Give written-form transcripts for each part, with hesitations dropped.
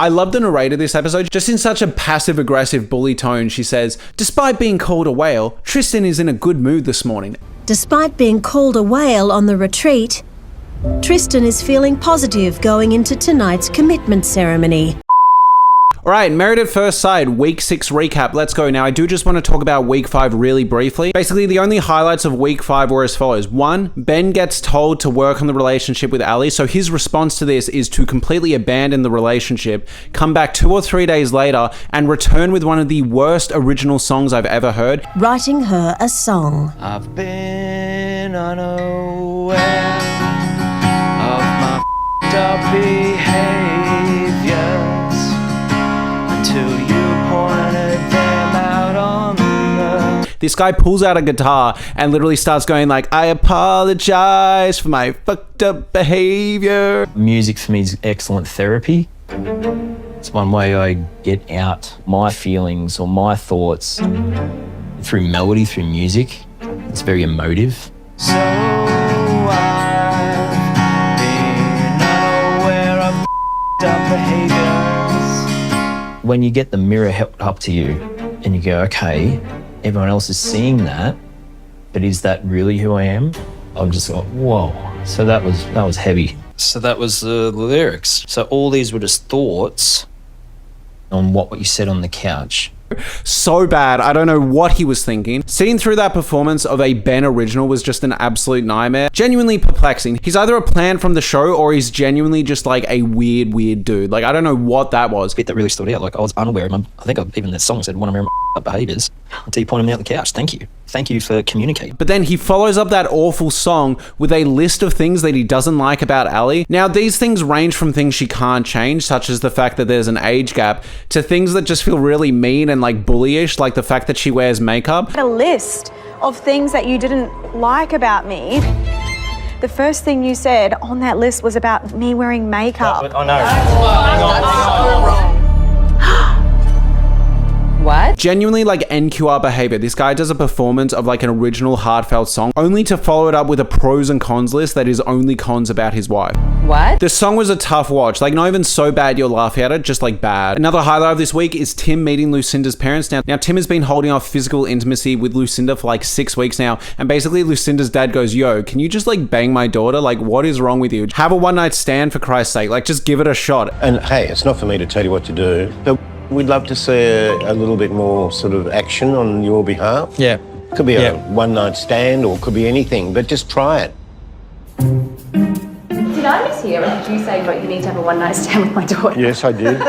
I love the narrator this episode. Just in such a passive-aggressive bully tone, she says, "Despite being called a whale, Tristan is in a good mood this morning." Despite being called a whale on the retreat, Tristan is feeling positive going into tonight's commitment ceremony. Alright, Married at First Sight, Week 6 recap. Let's go. Now, I do just want to talk about Week 5 really briefly. Basically, the only highlights of Week 5 were as follows. 1, Ben gets told to work on the relationship with Ali, so his response to this is to completely abandon the relationship, come back 2 or 3 days later, and return with one of the worst original songs I've ever heard. Writing her a song. I've been unaware of my f***ed-up behaviors until you pointed them out on the... This guy pulls out a guitar and literally starts going like, "I apologize for my fucked up behavior." Music for me is excellent therapy. It's one way I get out my feelings or my thoughts through melody, through music. It's very emotive. So I've been unaware of f***ed-up behaviors. When you get the mirror held up to you and you go, okay, everyone else is seeing that, but is that really who I am? I'm just like, whoa. So that was heavy. So that was the lyrics. So all these were just thoughts on what you said on the couch. So bad, I don't know what he was thinking. Sitting through that performance of a Ben original was just an absolute nightmare. Genuinely perplexing. He's either a plant from the show or he's genuinely just like a weird dude. Like, I don't know what that was. Bit that really stood out, like I was unaware of I think even that song said one of my behaviours until you pointed me out the couch. Thank you for communicating. But then he follows up that awful song with a list of things that he doesn't like about Ali. Now, these things range from things she can't change, such as the fact that there's an age gap, to things that just feel really mean and like bullyish, like the fact that she wears makeup. A list of things that you didn't like about me. The first thing you said on that list was about me wearing makeup. Oh no. Hang on. What? Genuinely like NQR behavior. This guy does a performance of like an original heartfelt song only to follow it up with a pros and cons list that is only cons about his wife. What? The song was a tough watch. Like, not even so bad you're laughing at it, just like bad. Another highlight of this week is Tim meeting Lucinda's parents. Now Tim has been holding off physical intimacy with Lucinda for like 6 weeks now, and basically Lucinda's dad goes, "Yo, can you just like bang my daughter? Like, what is wrong with you? Have a one night stand for Christ's sake. Like, just give it a shot." And hey, it's not for me to tell you what to do, but we'd love to see a little bit more sort of action on your behalf. Yeah. Could be a one-night stand or could be anything, but just try it. Did I mishear, or did you say, "But you need to have a one-night stand with my daughter"? Yes, I did.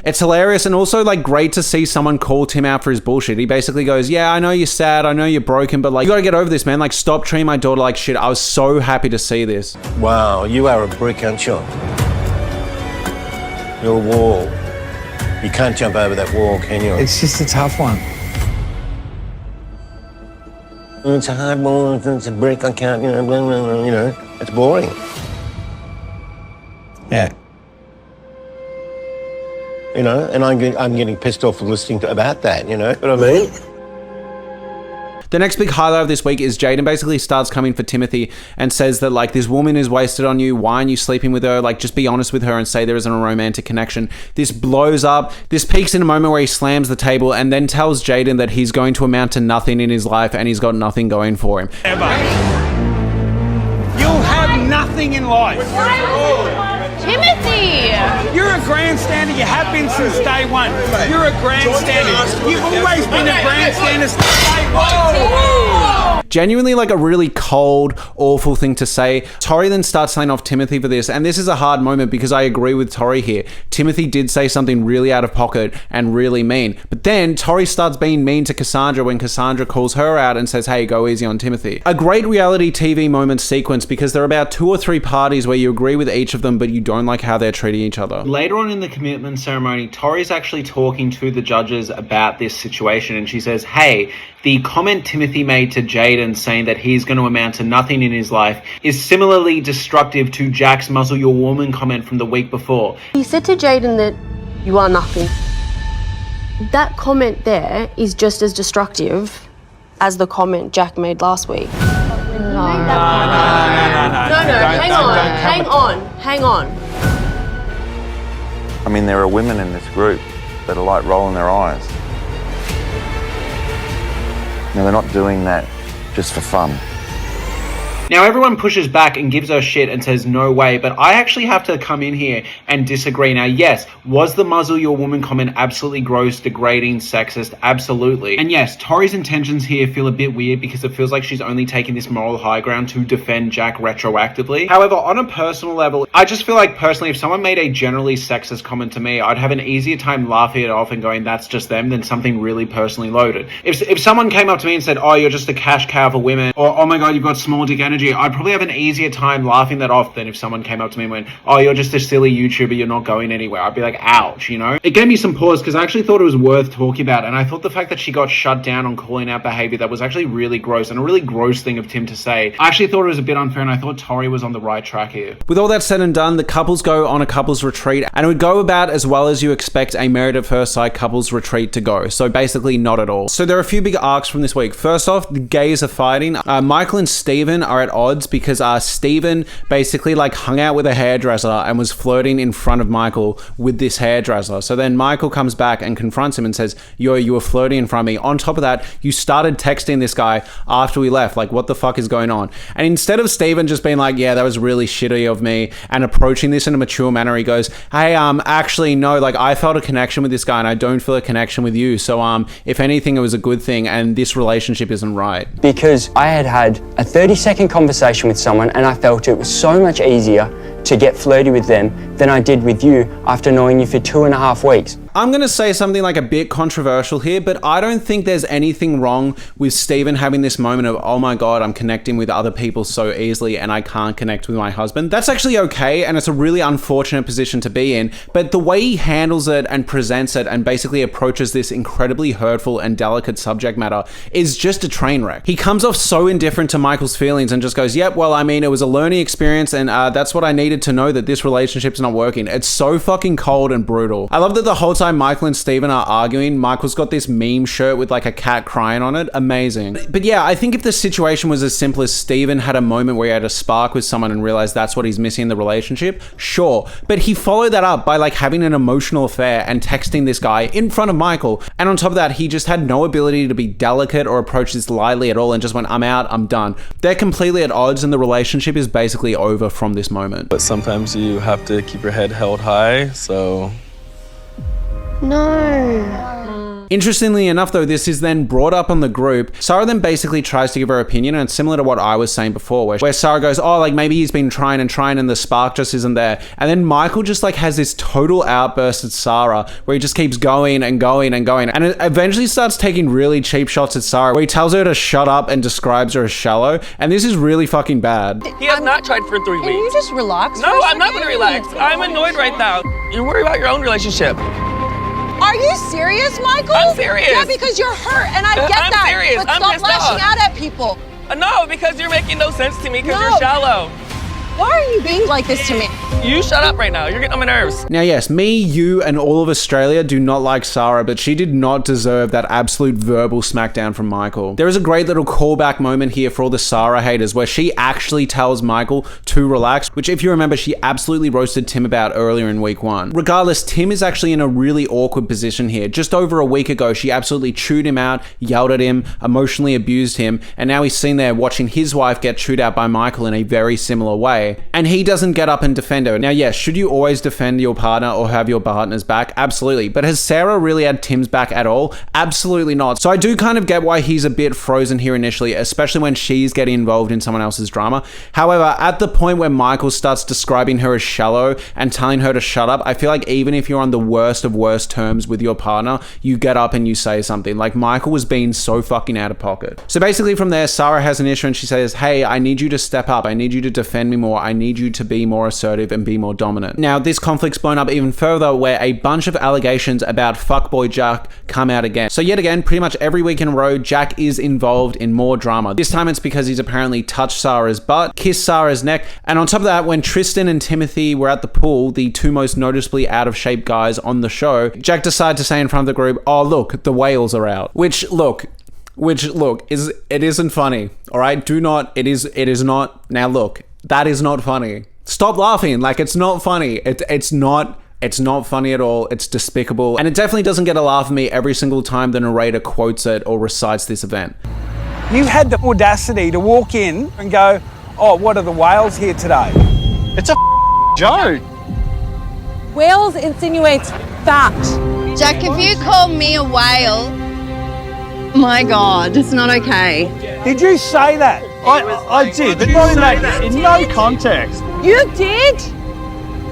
It's hilarious and also like great to see someone call Tim out for his bullshit. He basically goes, "Yeah, I know you're sad, I know you're broken, but like, you gotta get over this, man. Like, stop treating my daughter like shit. I was so happy to see this." Wow, you are a brick, aren't you? You're a wall. You can't jump over that wall, can you? It's just a tough one. It's a hard wall, it's a brick, I can't, blah, blah, blah, it's boring. Yeah. And I'm getting pissed off listening about that, you know what I mean? The next big highlight of this week is Jaden basically starts coming for Timothy and says that like, this woman is wasted on you. Why aren't you sleeping with her? Like, just be honest with her and say there isn't a romantic connection. This blows up. This peaks in a moment where he slams the table and then tells Jaden that he's going to amount to nothing in his life and he's got nothing going for him. Ever. You'll have nothing in life. Timothy! You're a grandstander. You have been since day one. You're a grandstander. You've always been a grandstander since day one. Genuinely like a really cold, awful thing to say. Tori then starts telling off Timothy for this, and this is a hard moment because I agree with Tori here. Timothy did say something really out of pocket and really mean, but then Tori starts being mean to Cassandra when Cassandra calls her out and says, "Hey, go easy on Timothy." A great reality TV moment sequence because there are about 2 or 3 parties where you agree with each of them, but you don't like how they're treating each other. Later on in the commitment ceremony, Tori's actually talking to the judges about this situation, and she says, "Hey, the comment Timothy made to Jaden saying that he's going to amount to nothing in his life is similarly destructive to Jack's muzzle your woman comment from the week before." He said to Jaden that you are nothing. That comment there is just as destructive as the comment Jack made last week. Hang on. I mean, there are women in this group that are like rolling their eyes. Now, they're not doing that just for fun. Now, everyone pushes back and gives her shit and says, no way, but I actually have to come in here and disagree. Now, yes, was the muzzle your woman comment absolutely gross, degrading, sexist? Absolutely. And yes, Tori's intentions here feel a bit weird because it feels like she's only taking this moral high ground to defend Jack retroactively. However, on a personal level, I just feel like personally, if someone made a generally sexist comment to me, I'd have an easier time laughing it off and going, that's just them, than something really personally loaded. If someone came up to me and said, oh, you're just a cash cow for women, or oh my God, you've got small dick energy, I'd probably have an easier time laughing that off than if someone came up to me and went, oh, you're just a silly YouTuber, you're not going anywhere. I'd be like, ouch, you know? It gave me some pause because I actually thought it was worth talking about, and I thought the fact that she got shut down on calling out behavior that was actually really gross, and a really gross thing of Tim to say. I actually thought it was a bit unfair, and I thought Tori was on the right track here. With all that said and done, the couples go on a couples retreat, and it would go about as well as you expect a Married at First Sight couples retreat to go. So basically not at all. So there are a few big arcs from this week. First off, the gays are fighting. Michael and Steven are at odds because Steven basically like hung out with a hairdresser and was flirting in front of Michael with this hairdresser. So then Michael comes back and confronts him and says, yo, you were flirting in front of me. On top of that, you started texting this guy after we left. Like, what the fuck is going on? And instead of Steven just being like, yeah, that was really shitty of me, and approaching this in a mature manner, he goes, hey, actually, no, like I felt a connection with this guy and I don't feel a connection with you. So, if anything, it was a good thing and this relationship isn't right. Because I had a 30-second conversation with someone and I felt it was so much easier to get flirty with them than I did with you after knowing you for 2.5 weeks. I'm going to say something like a bit controversial here, but I don't think there's anything wrong with Steven having this moment of, oh my God, I'm connecting with other people so easily and I can't connect with my husband. That's actually okay, and it's a really unfortunate position to be in, but the way he handles it and presents it and basically approaches this incredibly hurtful and delicate subject matter is just a train wreck. He comes off so indifferent to Michael's feelings and just goes, yep, well, I mean, it was a learning experience and that's what I needed to know, that this relationship's not working. It's so fucking cold and brutal. I love that the whole time Michael and Steven are arguing, Michael's got this meme shirt with like a cat crying on it. Amazing. But yeah, I think if the situation was as simple as Steven had a moment where he had a spark with someone and realized that's what he's missing in the relationship, sure. But he followed that up by like having an emotional affair and texting this guy in front of Michael. And on top of that, he just had no ability to be delicate or approach this lightly at all and just went, I'm out, I'm done. They're completely at odds and the relationship is basically over from this moment. But sometimes you have to keep your head held high, so... No. Interestingly enough though, this is then brought up on the group. Sarah then basically tries to give her opinion, and it's similar to what I was saying before, where Sarah goes, oh, like maybe he's been trying and the spark just isn't there. And then Michael just like has this total outburst at Sarah where he just keeps going and going and going. And it eventually starts taking really cheap shots at Sarah where he tells her to shut up and describes her as shallow. And this is really fucking bad. He has not tried for 3 weeks. Can you just relax? No, I'm not going to relax. I'm annoyed right now. You're worried about your own relationship. Are you serious, Michael? I'm serious. Yeah, because you're hurt, and I get I'm that. Serious. But I'm stop lashing off. out at people. No, because you're making no sense to me because No. you're shallow. Why are you being like this to me? You shut up right now. You're getting on my nerves. Now, yes, me, you, and all of Australia do not like Sarah, but she did not deserve that absolute verbal smackdown from Michael. There is a great little callback moment here for all the Sarah haters where she actually tells Michael to relax, which if you remember, she absolutely roasted Tim about earlier in week 1. Regardless, Tim is actually in a really awkward position here. Just over a week ago, she absolutely chewed him out, yelled at him, emotionally abused him, and now he's seen there watching his wife get chewed out by Michael in a very similar way. And he doesn't get up and defend her. Now, yes, should you always defend your partner or have your partner's back? Absolutely. But has Sarah really had Tim's back at all? Absolutely not. So I do kind of get why he's a bit frozen here initially, especially when she's getting involved in someone else's drama. However, at the point where Michael starts describing her as shallow and telling her to shut up, I feel like even if you're on the worst of worst terms with your partner, you get up and you say something. Like Michael was being so fucking out of pocket. So basically from there, Sarah has an issue and she says, hey, I need you to step up. I need you to defend me more. I need you to be more assertive and be more dominant. Now, this conflict's blown up even further where a bunch of allegations about fuckboy Jack come out again. So yet again, pretty much every week in a row, Jack is involved in more drama. This time it's because he's apparently touched Sarah's butt, kissed Sarah's neck, and on top of that, when Tristan and Timothy were at the pool, the two most noticeably out of shape guys on the show, Jack decided to say in front of the group, oh look, the whales are out. Which, look, Which, look, it isn't funny. All right, it is not. Now look, that is not funny. Stop laughing. Like, it's not funny. It's not funny at all. It's despicable. And it definitely doesn't get a laugh at me every single time the narrator quotes it or recites this event. You had the audacity to walk in and go, oh, what are the whales here today? It's a joke. Whales insinuates fat. Jack, if you call me a whale, my God, it's not okay. Did you say that? I did, but not in no context. You did?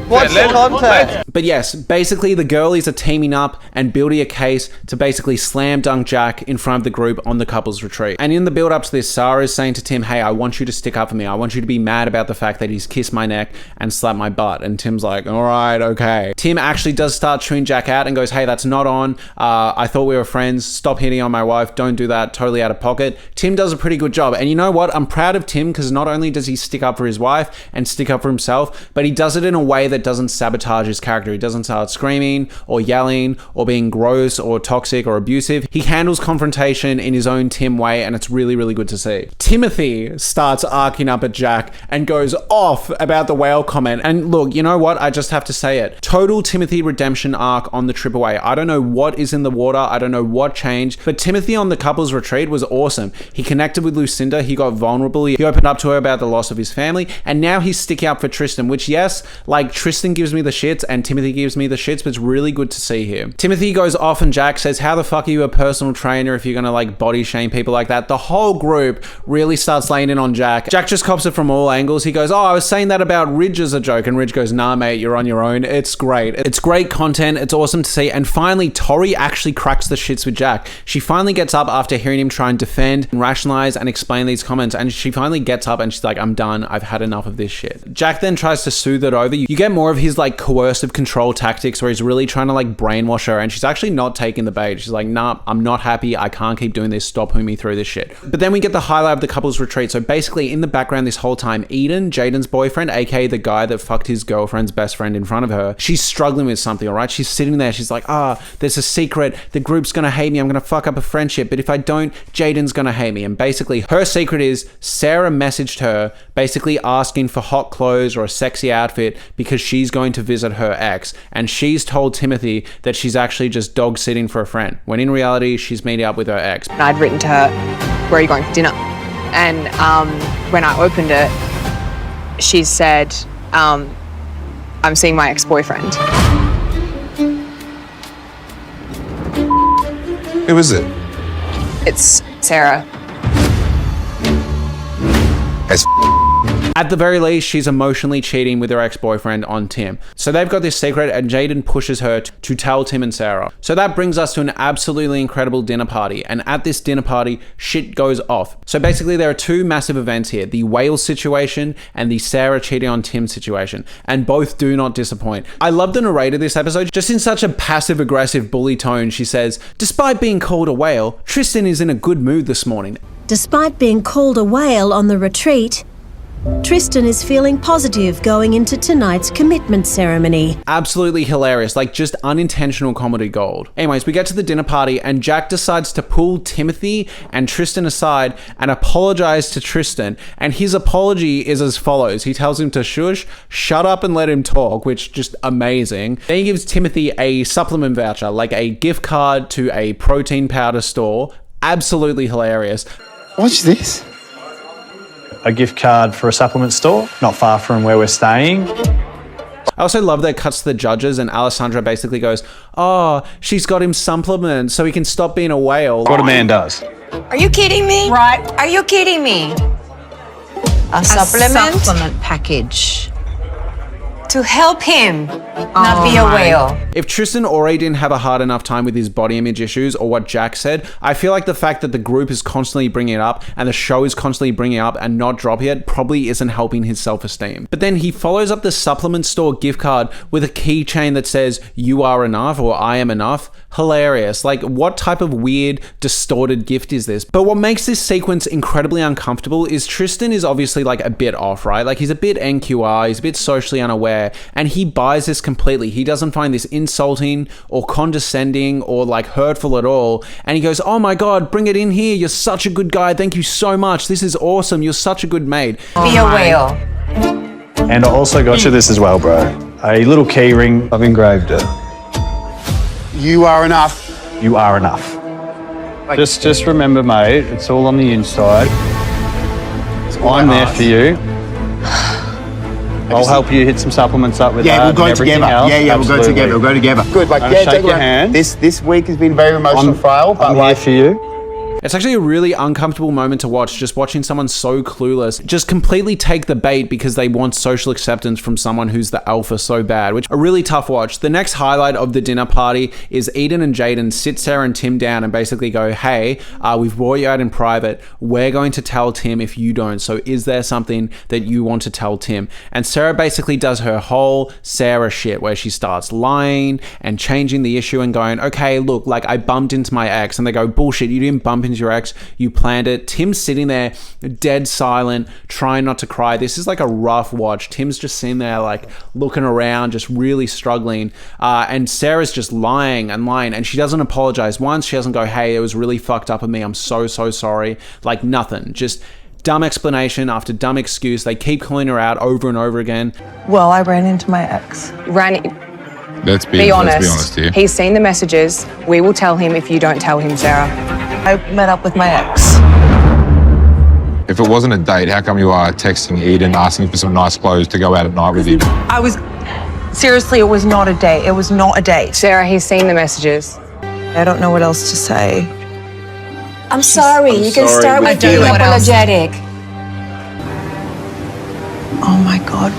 What's the context? But yes, basically the girlies are teaming up and building a case to basically slam dunk Jack in front of the group on the couples retreat. And in the build up to this, Sarah is saying to Tim, hey, I want you to stick up for me. I want you to be mad about the fact that he's kissed my neck and slapped my butt. And Tim's like, all right, okay. Tim actually does start chewing Jack out and goes, hey, that's not on. I thought we were friends. Stop hitting on my wife. Don't do that. Totally out of pocket. Tim does a pretty good job. And you know what? I'm proud of Tim because not only does he stick up for his wife and stick up for himself, but he does it in a way that doesn't sabotage his character. He doesn't start screaming or yelling or being gross or toxic or abusive. He handles confrontation in his own Tim way, and it's really, really good to see. Timothy starts arcing up at Jack and goes off about the whale comment. And look, you know what? I just have to say it. Total Timothy redemption arc on the trip away. I don't know what is in the water. I don't know what changed, but Timothy on the couples retreat was awesome. He connected with Lucinda. He got vulnerable. He opened up to her about the loss of his family, and now he's sticking up for Tristan, which, yes, like Tristan gives me the shits and Timothy gives me the shits, but it's really good to see here. Timothy goes off and Jack says, how the fuck are you a personal trainer if you're gonna like body shame people like that? The whole group really starts laying in on Jack. Jack just cops it from all angles. He goes, oh, I was saying that about Ridge as a joke, and Ridge goes, nah mate, you're on your own. It's great. It's great content. It's awesome to see. And finally, Tori actually cracks the shits with Jack. She finally gets up after hearing him try and defend and rationalize and explain these comments, and she finally gets up and she's like, I'm done. I've had enough of this shit. Jack then tries to soothe it over. You get more of his like coercive control tactics where he's really trying to like brainwash her, and she's actually not taking the bait. She's like, nah, I'm not happy. I can't keep doing this. Stop putting me through this shit. But then we get the highlight of the couples retreat. So basically in the background this whole time, Eden, Jaden's boyfriend, aka the guy that fucked his girlfriend's best friend in front of her, she's struggling with something, all right? She's sitting there. She's like, there's a secret. The group's gonna hate me. I'm gonna fuck up a friendship. But if I don't, Jaden's gonna hate me. And basically her secret is Sarah messaged her basically asking for hot clothes or a sexy outfit because she's going to visit her ex. And she's told Timothy that she's actually just dog sitting for a friend, when in reality, she's meeting up with her ex. I'd written to her, where are you going for dinner? And when I opened it, she said, I'm seeing my ex-boyfriend. Who is it? It's Sarah. At the very least, she's emotionally cheating with her ex-boyfriend on Tim. So they've got this secret, and Jaden pushes her to tell Tim and Sarah. So that brings us to an absolutely incredible dinner party. And at this dinner party, shit goes off. So basically there are two massive events here, the whale situation and the Sarah cheating on Tim situation. And both do not disappoint. I love the narrator this episode. Just in such a passive-aggressive bully tone, she says, despite being called a whale, Tristan is in a good mood this morning. Despite being called a whale on the retreat, Tristan is feeling positive going into tonight's commitment ceremony. Absolutely hilarious, like just unintentional comedy gold. Anyways, we get to the dinner party and Jack decides to pull Timothy and Tristan aside and apologize to Tristan. And his apology is as follows. He tells him to shush, shut up and let him talk, which just amazing. Then he gives Timothy a supplement voucher, like a gift card to a protein powder store. Absolutely hilarious. What's this? A gift card for a supplement store, not far from where we're staying. I also love that it cuts to the judges and Alessandra basically goes, oh, she's got him supplements so he can stop being a whale. What a man does. Are you kidding me? Right. Are you kidding me? A supplement package. To help him not be a whale. If Tristan already didn't have a hard enough time with his body image issues or what Jack said, I feel like the fact that the group is constantly bringing it up and the show is constantly bringing it up and not dropping it probably isn't helping his self-esteem. But then he follows up the supplement store gift card with a keychain that says, you are enough or I am enough. Hilarious. Like, what type of weird, distorted gift is this? But what makes this sequence incredibly uncomfortable is Tristan is obviously like a bit off, right? Like he's a bit NQR, he's a bit socially unaware. affair, and he buys this completely. He doesn't find this insulting or condescending or like hurtful at all, and he goes, oh my god, bring it in here, you're such a good guy, thank you so much, this is awesome, you're such a good mate. Be a whale. And I also got you this as well, bro. A little key ring. I've engraved it. You are enough. You are enough. Just remember, mate, it's all on the inside. I'm there for you. I'll help you hit some supplements up with that. Yeah, we'll go together. Else. Yeah, we'll go together. We'll go together. Good. Like, yeah, shake your hand. This week has been very emotional for Al, but I'm here for you. It's actually a really uncomfortable moment to watch, just watching someone so clueless just completely take the bait because they want social acceptance from someone who's the alpha so bad, which a really tough watch. The next highlight of the dinner party is Eden and Jaden sit Sarah and Tim down and basically go, hey, we've brought you out in private. We're going to tell Tim if you don't. So is there something that you want to tell Tim? And Sarah basically does her whole Sarah shit where she starts lying and changing the issue and going, okay, look, like I bumped into my ex. And they go, bullshit, you didn't bump into your ex, you planned it. Tim's sitting there dead silent, trying not to cry. This is like a rough watch. Tim's just sitting there like looking around, just really struggling, and Sarah's just lying and lying, and she doesn't apologize once. She doesn't go, hey, it was really fucked up of me, I'm so sorry. Like nothing, just dumb explanation after dumb excuse. They keep calling her out over and over again. Well, I ran into my ex. Let's be honest here. He's seen the messages. We will tell him if you don't tell him, Sarah. I met up with my ex. If it wasn't a date, how come you are texting Eden, asking for some nice clothes to go out at night with him? Seriously, it was not a date. It was not a date. Sarah, he's seen the messages. I don't know what else to say. I'm sorry. You can start with being apologetic. Oh my God.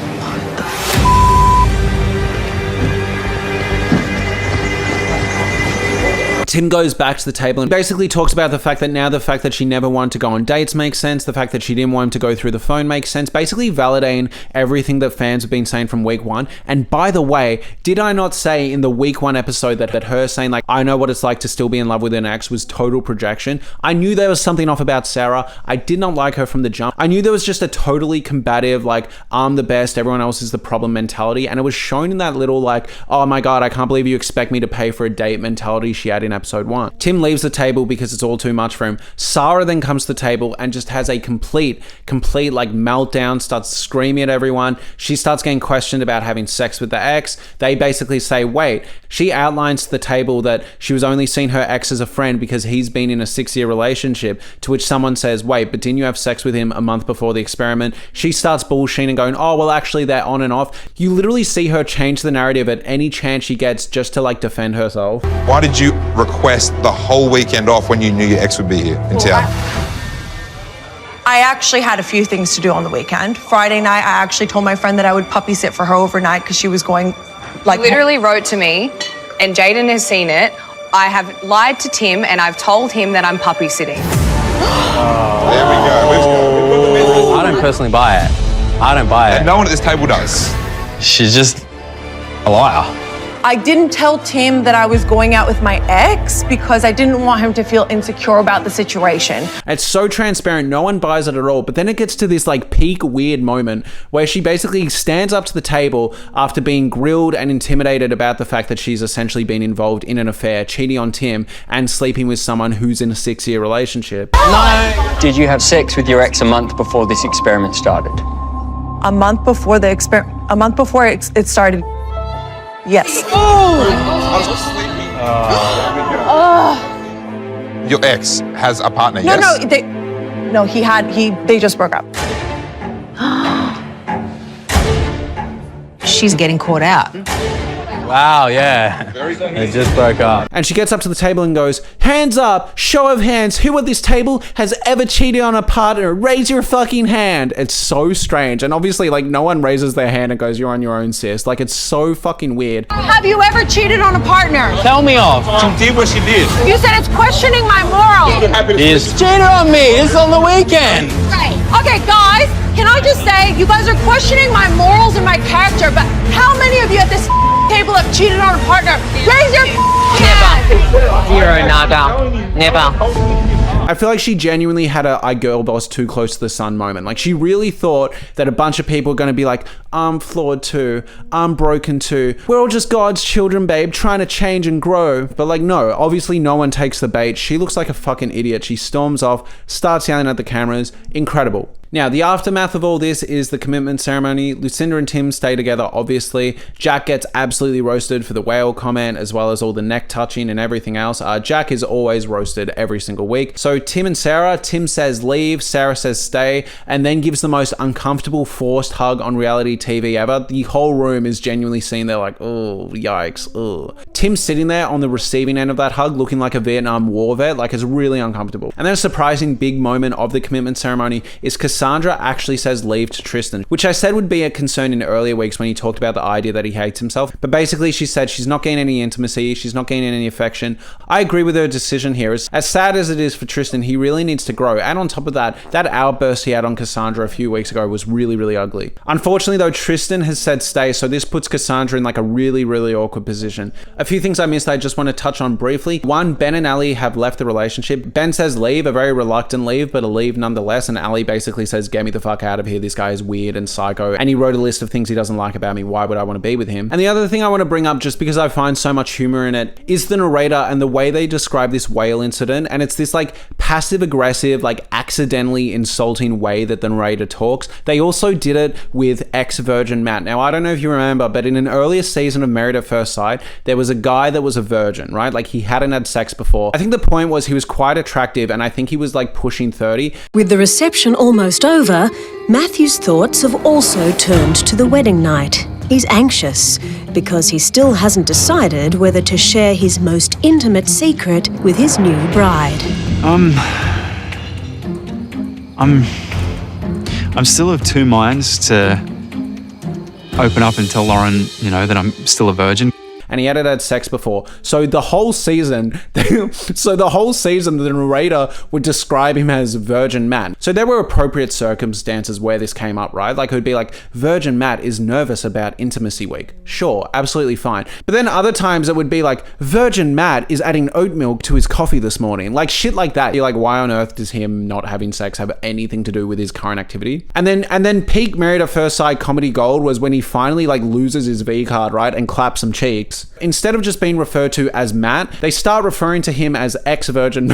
Tim goes back to the table and basically talks about the fact that she never wanted to go on dates makes sense. The fact that she didn't want him to go through the phone makes sense. Basically validating everything that fans have been saying from week one. And by the way, did I not say in the week one episode that her saying like, I know what it's like to still be in love with an ex was total projection? I knew there was something off about Sarah. I did not like her from the jump. I knew there was just a totally combative, like, I'm the best, everyone else is the problem mentality. And it was shown in that little like, oh my God, I can't believe you expect me to pay for a date mentality she had in episode 1. Tim leaves the table because it's all too much for him. Sarah then comes to the table and just has a complete like meltdown, starts screaming at everyone. She starts getting questioned about having sex with the ex. They basically say, wait, she outlines to the table that she was only seeing her ex as a friend because he's been in a 6-year relationship, to which someone says, wait, but didn't you have sex with him a month before the experiment? She starts bullshitting and going, oh, well, actually they're on and off. You literally see her change the narrative at any chance she gets just to like defend herself. Why did you request the whole weekend off when you knew your ex would be here in town? I actually had a few things to do on the weekend. Friday night, I actually told my friend that I would puppy sit for her overnight because she was going like... Literally wrote to me, and Jaden has seen it. I have lied to Tim, and I've told him that I'm puppy sitting. There we go. I don't personally buy it. I don't buy it. And no one at this table does. She's just a liar. I didn't tell Tim that I was going out with my ex because I didn't want him to feel insecure about the situation. It's so transparent, no one buys it at all. But then it gets to this like peak weird moment where she basically stands up to the table after being grilled and intimidated about the fact that she's essentially been involved in an affair, cheating on Tim and sleeping with someone who's in a 6-year relationship. No. Did you have sex with your ex a month before this experiment started? A month before it started. Yes. Your ex has a partner, No, yes? they just broke up. She's getting caught out. Wow, yeah. They just broke up. And she gets up to the table and goes, hands up, show of hands, who at this table has ever cheated on a partner? Raise your fucking hand. It's so strange. And obviously, like, no one raises their hand and goes, you're on your own, sis. Like, it's so fucking weird. Have you ever cheated on a partner? Tell me off. She did what she did. You said it's questioning my morals. He's cheated on me. It's on the weekend. Right. Okay, guys, can I just say, you guys are questioning my morals and my character, but how many of you at this table have cheated on a partner? Raise your hand. Never. Zero, nada. Never. I feel like she genuinely had a I girl boss too close to the sun moment. Like, she really thought that a bunch of people were going to be like, I'm flawed too, I'm broken too, we're all just God's children, babe, trying to change and grow. But like, no, obviously no one takes the bait. She looks like a fucking idiot. She storms off, starts yelling at the cameras. Incredible. Now, the aftermath of all this is the commitment ceremony. Lucinda and Tim stay together, obviously. Jack gets absolutely roasted for the whale comment, as well as all the neck touching and everything else. Jack is always roasted every single week. So Tim and Sarah, Tim says leave, Sarah says stay, and then gives the most uncomfortable forced hug on reality TV ever. The whole room is genuinely seen there like, oh, yikes, oh. Tim's sitting there on the receiving end of that hug looking like a Vietnam War vet, like it's really uncomfortable. And then a surprising big moment of the commitment ceremony is Cassandra actually says leave to Tristan, which I said would be a concern in earlier weeks when he talked about the idea that he hates himself. But basically she said she's not getting any intimacy, she's not getting any affection. I agree with her decision here. As sad as it is for Tristan, he really needs to grow. And on top of that, that outburst he had on Cassandra a few weeks ago was really, really ugly. Unfortunately though, Tristan has said stay, so this puts Cassandra in like a really, really awkward position. A few things I missed I just want to touch on briefly. One, Ben and Ali have left the relationship. Ben says leave, a very reluctant leave, but a leave nonetheless, and Ali basically says, get me the fuck out of here, this guy is weird and psycho, and he wrote a list of things he doesn't like about me, why would I want to be with him? And the other thing I want to bring up, just because I find so much humor in it, is the narrator and the way they describe this whale incident, and it's this like passive aggressive, like accidentally insulting way that the narrator talks. They also did it with ex-virgin Matt. Now, I don't know if you remember, but in an earlier season of Married at First Sight, there was a guy that was a virgin, right? Like, he hadn't had sex before. I think the point was he was quite attractive, and I think he was like pushing 30. With the reception almost over, Matthew's thoughts have also turned to the wedding night. He's anxious because he still hasn't decided whether to share his most intimate secret with his new bride. I'm still of two minds to open up and tell Lauren, you know, that I'm still a virgin. And he hadn't had sex before. So the whole season, the narrator would describe him as Virgin Matt. So there were appropriate circumstances where this came up, right? Like, it would be like, Virgin Matt is nervous about intimacy week. Sure, absolutely fine. But then other times it would be like, Virgin Matt is adding oat milk to his coffee this morning. Like, shit like that. You're like, why on earth does him not having sex have anything to do with his current activity? And then peak Married at First Sight comedy gold was when he finally like loses his V card, right? And claps some cheeks. Instead of just being referred to as Matt, they start referring to him as ex-virgin.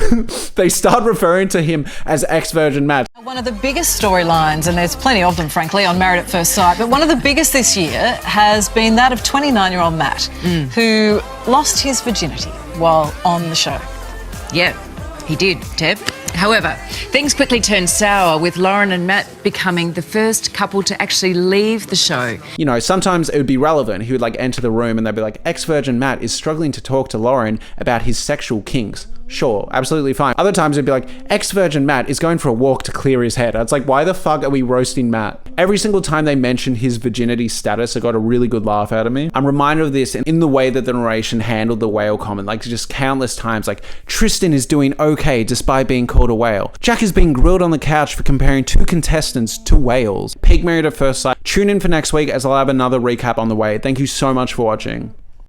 They start referring to him as ex-virgin Matt. One of the biggest storylines, and there's plenty of them, frankly, on Married at First Sight, but one of the biggest this year has been that of 29-year-old Matt, who lost his virginity while on the show. Yeah, he did, Teb. However, things quickly turned sour with Lauren and Matt becoming the first couple to actually leave the show. You know, sometimes it would be relevant. He would like enter the room and they'd be like, ex-virgin Matt is struggling to talk to Lauren about his sexual kinks. Sure, absolutely fine. Other times it'd be like, ex-virgin Matt is going for a walk to clear his head. It's like, why the fuck are we roasting Matt? Every single time they mention his virginity status, it got a really good laugh out of me. I'm reminded of this in the way that the narration handled the whale comment, like just countless times, like, Tristan is doing okay despite being called a whale. Jack is being grilled on the couch for comparing two contestants to whales. Peak Married at First Sight. Tune in for next week as I'll have another recap on the way. Thank you so much for watching.